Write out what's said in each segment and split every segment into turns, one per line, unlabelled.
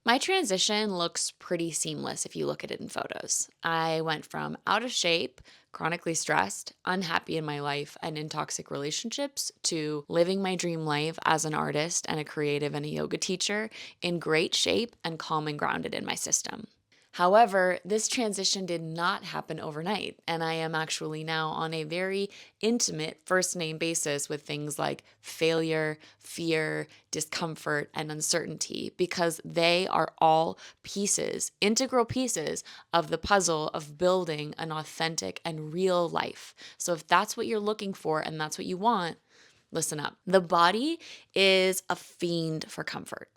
My transition looks pretty seamless if you look at it in photos. I went from out of shape, chronically stressed, unhappy in my life, and in toxic relationships to living my dream life as an artist and a creative and a yoga teacher in great shape and calm and grounded in my system. However, this transition did not happen overnight, and I am actually now on a very intimate first name basis with things like failure, fear, discomfort, and uncertainty because they are all pieces, integral pieces of the puzzle of building an authentic and real life. So if that's what you're looking for and that's what you want, listen up. The body is a fiend for comfort.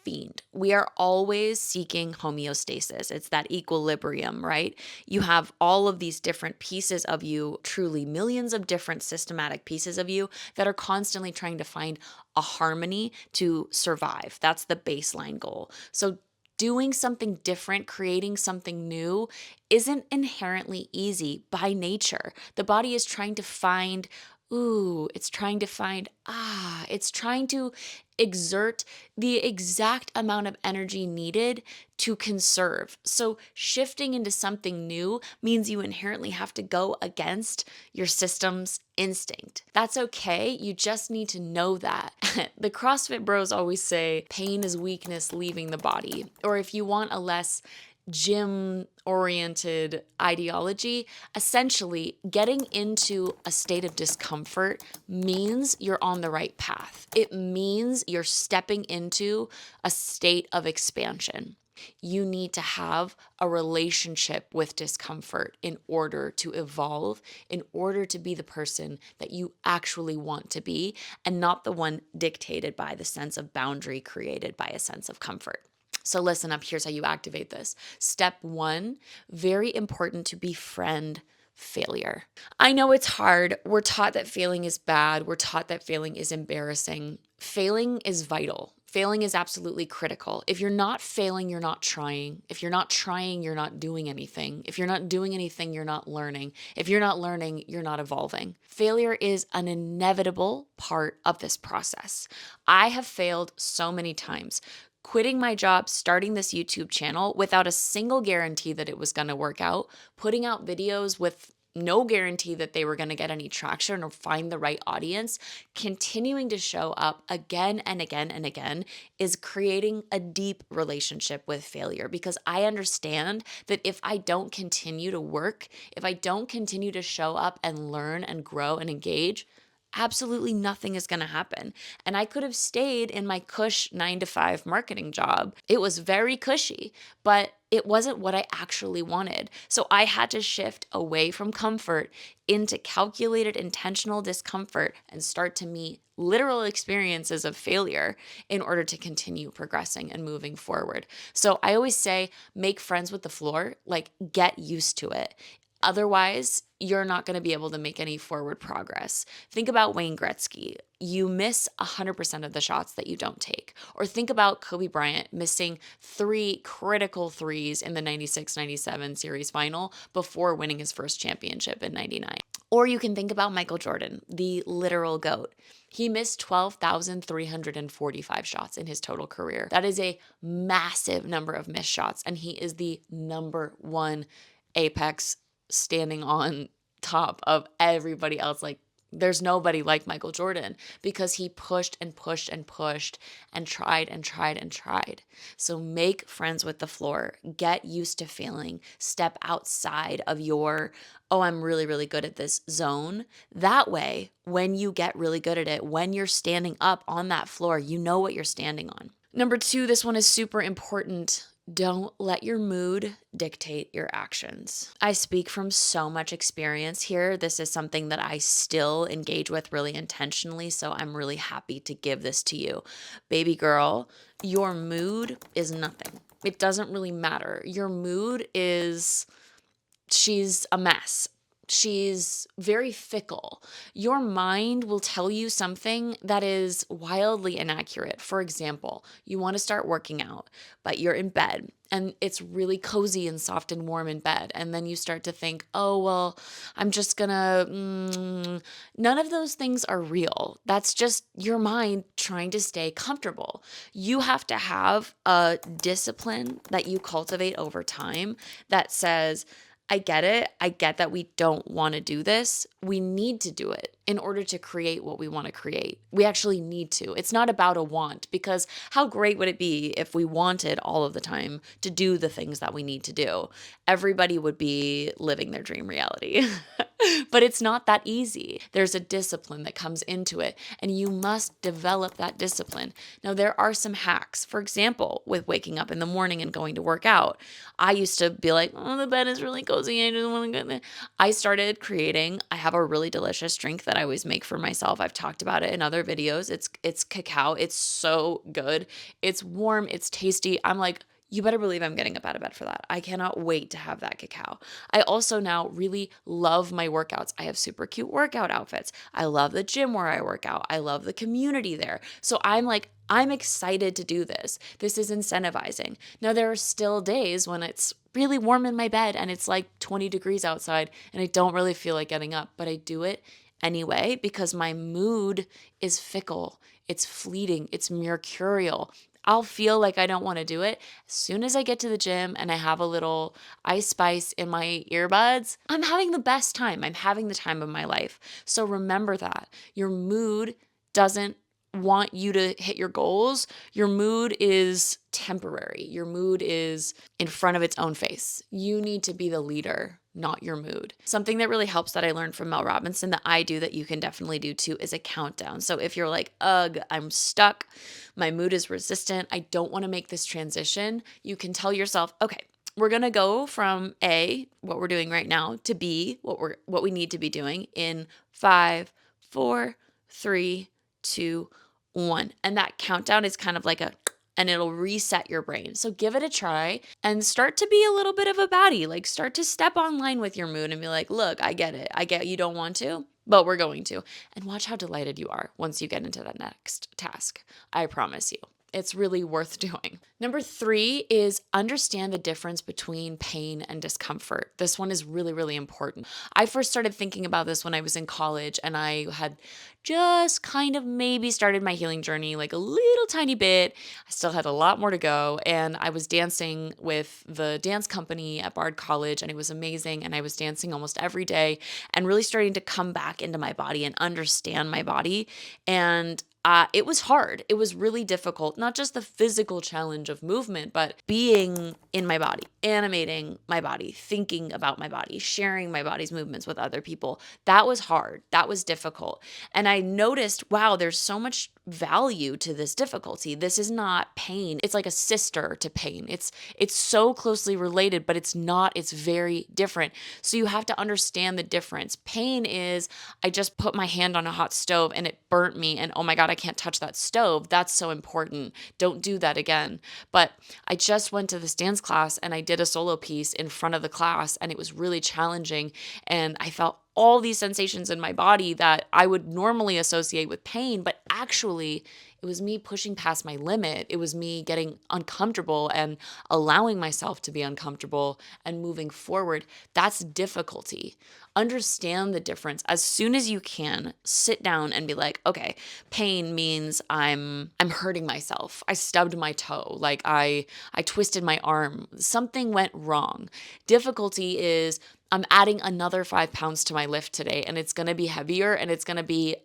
Fiend. We are always seeking homeostasis. It's that equilibrium, right? You have all of these different pieces of you, truly millions of different systematic pieces of you that are constantly trying to find a harmony to survive. That's the baseline goal. So doing something different, creating something new isn't inherently easy by nature. The body is trying to find it's trying to find, it's trying to exert the exact amount of energy needed to conserve. So, shifting into something new means you inherently have to go against your system's instinct. That's okay. You just need to know that. The CrossFit bros always say pain is weakness leaving the body. Or if you want a less gym oriented ideology, essentially getting into a state of discomfort means you're on the right path. It means you're stepping into a state of expansion. You need to have a relationship with discomfort in order to evolve, in order to be the person that you actually want to be, and not the one dictated by the sense of boundary created by a sense of comfort. So listen up, here's how you activate this. Step one, very important to befriend failure. I know it's hard. We're taught that failing is bad. We're taught that failing is embarrassing. Failing is vital. Failing is absolutely critical. If you're not failing, you're not trying. If you're not trying, you're not doing anything. If you're not doing anything, you're not learning. If you're not learning, you're not evolving. Failure is an inevitable part of this process. I have failed so many times. Quitting my job, starting this YouTube channel without a single guarantee that it was going to work out, putting out videos with no guarantee that they were going to get any traction or find the right audience, continuing to show up again and again and again is creating a deep relationship with failure because I understand that if I don't continue to work, if I don't continue to show up and learn and grow and engage, absolutely nothing is going to happen. And I could have stayed in my cush 9 to 5 marketing job. It was very cushy, but it wasn't what I actually wanted. So I had to shift away from comfort into calculated, intentional discomfort and start to meet literal experiences of failure in order to continue progressing and moving forward. So I always say, make friends with the floor, like get used to it. Otherwise, you're not going to be able to make any forward progress. Think about Wayne Gretzky. You miss 100% of the shots that you don't take. Or think about Kobe Bryant missing 3 critical threes in the 96-97 series final before winning his first championship in 99. Or you can think about Michael Jordan, the literal GOAT. He missed 12,345 shots in his total career. That is a massive number of missed shots, and he is the number one apex standing on top of everybody else. Like, there's nobody like Michael Jordan because he pushed and pushed and pushed and tried and tried and tried. So make friends with the floor. Get used to failing. Step outside of your, oh, I'm really, really good at this zone. That way, when you get really good at it, when you're standing up on that floor, you know what you're standing on. Number two, this one is super important. Don't let your mood dictate your actions. I speak from so much experience here. This is something that I still engage with really intentionally, so I'm really happy to give this to you. Baby girl, your mood is nothing. It doesn't really matter. Your mood is, she's a mess. she's very fickle. Your mind will tell you something that is wildly inaccurate. For example, you want to start working out, but you're in bed and it's really cozy and soft and warm in bed. And then you start to think, oh, well, I'm just gonna, none of those things are real. That's just your mind trying to stay comfortable. You have to have a discipline that you cultivate over time that says, I get it. I get that we don't want to do this. We need to do it in order to create what we want to create. We actually need to. It's not about a want, because how great would it be if we wanted all of the time to do the things that we need to do? Everybody would be living their dream reality. But it's not that easy. There's a discipline that comes into it, and you must develop that discipline. Now, there are some hacks. For example, with waking up in the morning and going to work out. I used to be like, oh, the bed is really cozy. I just want to go there. I started creating, I have a really delicious drink that I always make for myself. I've talked about it in other videos. It's cacao. It's so good. It's warm. It's tasty. I'm like, you better believe I'm getting up out of bed for that. I cannot wait to have that cacao. I also now really love my workouts. I have super cute workout outfits. I love the gym where I work out. I love the community there. So I'm like, I'm excited to do this. This is incentivizing. Now, there are still days when it's really warm in my bed and it's like 20 degrees outside and I don't really feel like getting up, but I do it anyway because my mood is fickle. It's fleeting. It's mercurial. I'll feel like I don't want to do it. As soon as I get to the gym and I have a little Ice Spice in my earbuds, I'm having the best time. I'm having the time of my life. So remember that. Your mood doesn't want you to hit your goals. Your mood is temporary. Your mood is in front of its own face. You need to be the leader, not your mood. Something that really helps that I learned from Mel Robinson that I do that you can definitely do too is a countdown. So if you're like, ugh, I'm stuck, my mood is resistant, I don't want to make this transition, you can tell yourself, okay, we're going to go from A, what we're doing right now, to B, what we need to be doing in 5, 4, 3, 2, 1. And that countdown is kind of like and it'll reset your brain. So give it a try and start to be a little bit of a baddie. Like start to step online with your mood and be like, look, I get it. I get you don't want to, but we're going to. And watch how delighted you are once you get into that next task. I promise you. It's really worth doing. Number 3 is understand the difference between pain and discomfort. This one is really, really important. I first started thinking about this when I was in college and I had just kind of maybe started my healing journey like a little tiny bit. I still had a lot more to go. And I was dancing with the dance company at Bard College and it was amazing. And I was dancing almost every day and really starting to come back into my body and understand my body. And it was hard. It was really difficult, not just the physical challenge of movement, but being in my body, animating my body, thinking about my body, sharing my body's movements with other people. That was hard. That was difficult. And I noticed, wow, there's so much value to this difficulty. This is not pain. It's like a sister to pain. It's so closely related, but it's not. It's very different. So you have to understand the difference. Pain is, I just put my hand on a hot stove and it burnt me and oh my God, I can't touch that stove. That's so important. Don't do that again. But I just went to this dance class and I did a solo piece in front of the class and it was really challenging and I felt all these sensations in my body that I would normally associate with pain, but actually it was me pushing past my limit. It was me getting uncomfortable and allowing myself to be uncomfortable and moving forward. That's difficulty. Understand the difference. As soon as you can, sit down and be like, okay, pain means I'm hurting myself. I stubbed my toe. Like I twisted my arm. Something went wrong. Difficulty is I'm adding another 5 pounds to my lift today and it's going to be heavier and it's going to be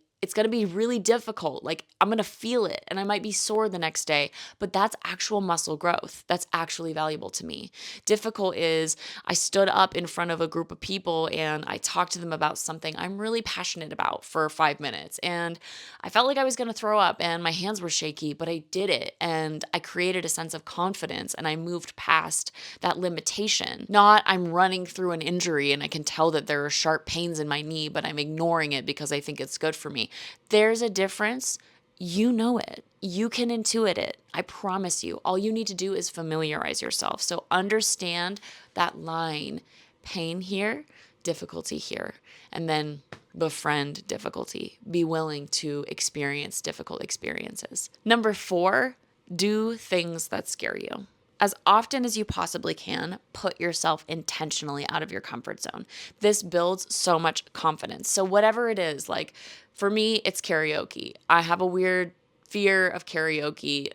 really difficult. Like I'm going to feel it and I might be sore the next day, but that's actual muscle growth. That's actually valuable to me. Difficult is I stood up in front of a group of people and I talked to them about something I'm really passionate about for 5 minutes. And I felt like I was going to throw up and my hands were shaky, but I did it. And I created a sense of confidence and I moved past that limitation. Not I'm running through an injury and I can tell that there are sharp pains in my knee, but I'm ignoring it because I think it's good for me. There's a difference. You know it. You can intuit it. I promise you. All you need to do is familiarize yourself. So understand that line. Pain here, difficulty here, and then befriend difficulty. Be willing to experience difficult experiences. Number 4, do things that scare you. As often as you possibly can, put yourself intentionally out of your comfort zone. This builds so much confidence. So whatever it is, like for me, it's karaoke. I have a weird fear of karaoke.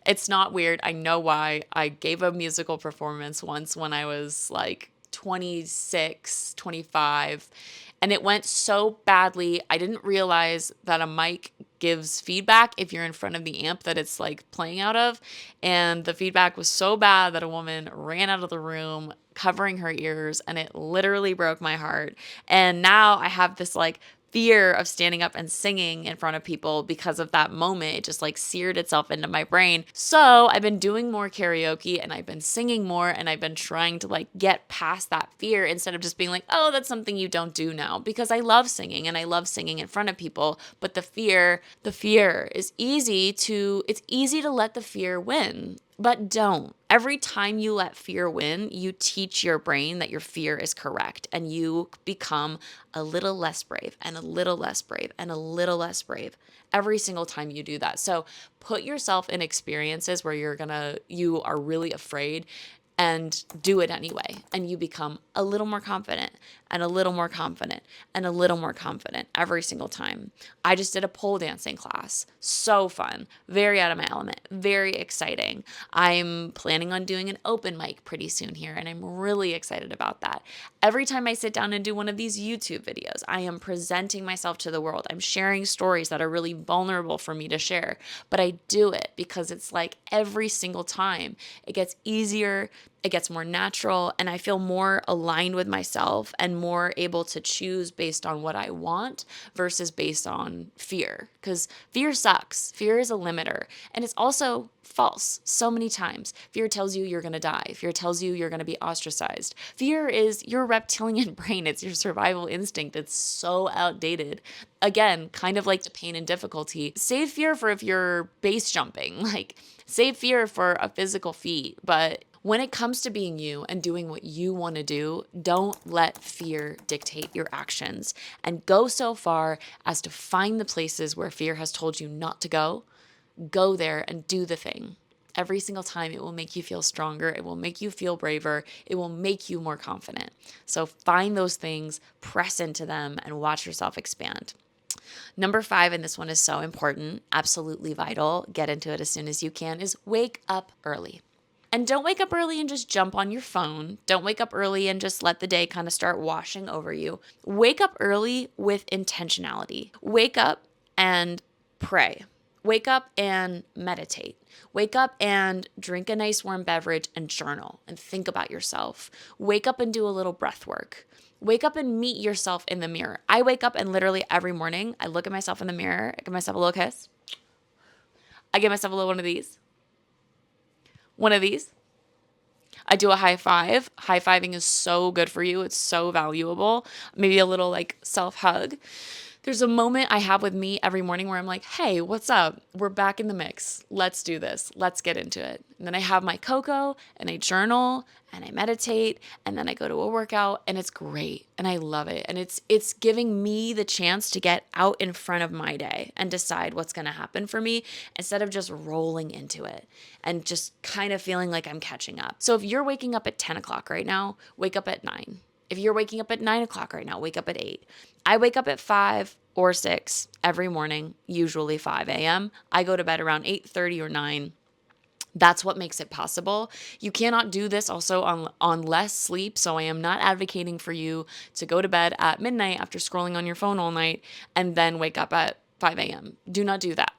It's not weird. I know why. I gave a musical performance once when I was like 26, 25, and it went so badly. I didn't realize that a mic gives feedback if you're in front of the amp that it's like playing out of. And the feedback was so bad that a woman ran out of the room covering her ears, and it literally broke my heart. And now I have this like fear of standing up and singing in front of people because of that moment. It just like seared itself into my brain. So I've been doing more karaoke, and I've been singing more, and I've been trying to like get past that fear instead of just being like, oh, that's something you don't do now, because I love singing and I love singing in front of people. But the fear is it's easy to let the fear win. But don't. Every time you let fear win, you teach your brain that your fear is correct, and you become a little less brave and a little less brave and a little less brave every single time you do that. So put yourself in experiences where you are really afraid, and do it anyway. And you become a little more confident and a little more confident and a little more confident every single time. I just did a pole dancing class. So fun. Very out of my element. Very exciting. I'm planning on doing an open mic pretty soon here, and I'm really excited about that. Every time I sit down and do one of these YouTube videos, I am presenting myself to the world. I'm sharing stories that are really vulnerable for me to share, but I do it because it's like every single time it gets easier, it gets more natural, and I feel more aligned with myself and more able to choose based on what I want versus based on fear. Because fear sucks. Fear is a limiter, and it's also false so many times. Fear tells you you're going to die. Fear tells you you're going to be ostracized. Fear is your reptilian brain. It's your survival instinct. It's so outdated. Again, kind of like the pain and difficulty. Save fear for if you're base jumping, like save fear for a physical feat. But when it comes to being you and doing what you want to do, don't let fear dictate your actions, and go so far as to find the places where fear has told you not to go. Go there and do the thing. Every single time, it will make you feel stronger. It will make you feel braver. It will make you more confident. So find those things, press into them, and watch yourself expand. Number 5, and this one is so important, absolutely vital, get into it as soon as you can, is wake up early. And don't wake up early and just jump on your phone. Don't wake up early and just let the day kind of start washing over you. Wake up early with intentionality. Wake up and pray. Wake up and meditate. Wake up and drink a nice warm beverage and journal and think about yourself. Wake up and do a little breath work. Wake up and meet yourself in the mirror. I wake up and literally every morning I look at myself in the mirror. I give myself a little kiss. I give myself a little one of these. One of these. I do a high five. High fiving is so good for you. It's so valuable. Maybe a little like self hug. There's a moment I have with me every morning where I'm like, hey, what's up? We're back in the mix. Let's do this. Let's get into it. And then I have my cocoa and I journal and I meditate and then I go to a workout, and it's great and I love it. And it's giving me the chance to get out in front of my day and decide what's going to happen for me instead of just rolling into it and just kind of feeling like I'm catching up. So if you're waking up at 10 o'clock right now, wake up at 9. If you're waking up at 9 o'clock right now, wake up at 8. I wake up at 5 or 6 every morning, usually 5 a.m. I go to bed around 8:30 or 9. That's what makes it possible. You cannot do this also on less sleep. So I am not advocating for you to go to bed at midnight after scrolling on your phone all night and then wake up at 5 a.m. Do not do that.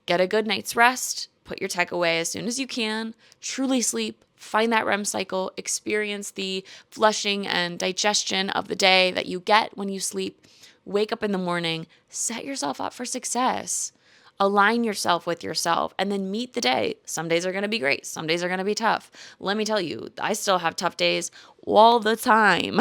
Get a good night's rest. Put your tech away as soon as you can. Truly sleep. Find that REM cycle. Experience the flushing and digestion of the day that you get when you sleep. Wake up in the morning. Set yourself up for success. Align yourself with yourself and then meet the day. Some days are going to be great. Some days are going to be tough. Let me tell you, I still have tough days all the time,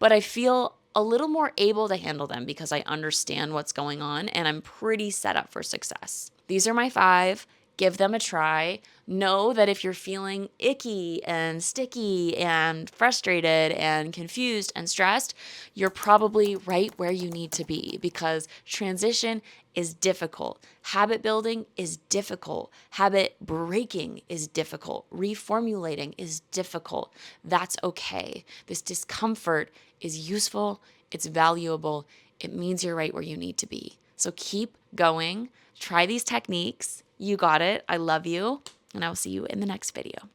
but I feel a little more able to handle them because I understand what's going on and I'm pretty set up for success. These are my 5. Give them a try. Know that if you're feeling icky and sticky and frustrated and confused and stressed, you're probably right where you need to be, because transition is difficult. Habit building is difficult. Habit breaking is difficult. Reformulating is difficult. That's okay. This discomfort is useful. It's valuable. It means you're right where you need to be. So keep going. Try these techniques. You got it. I love you. And I'll see you in the next video.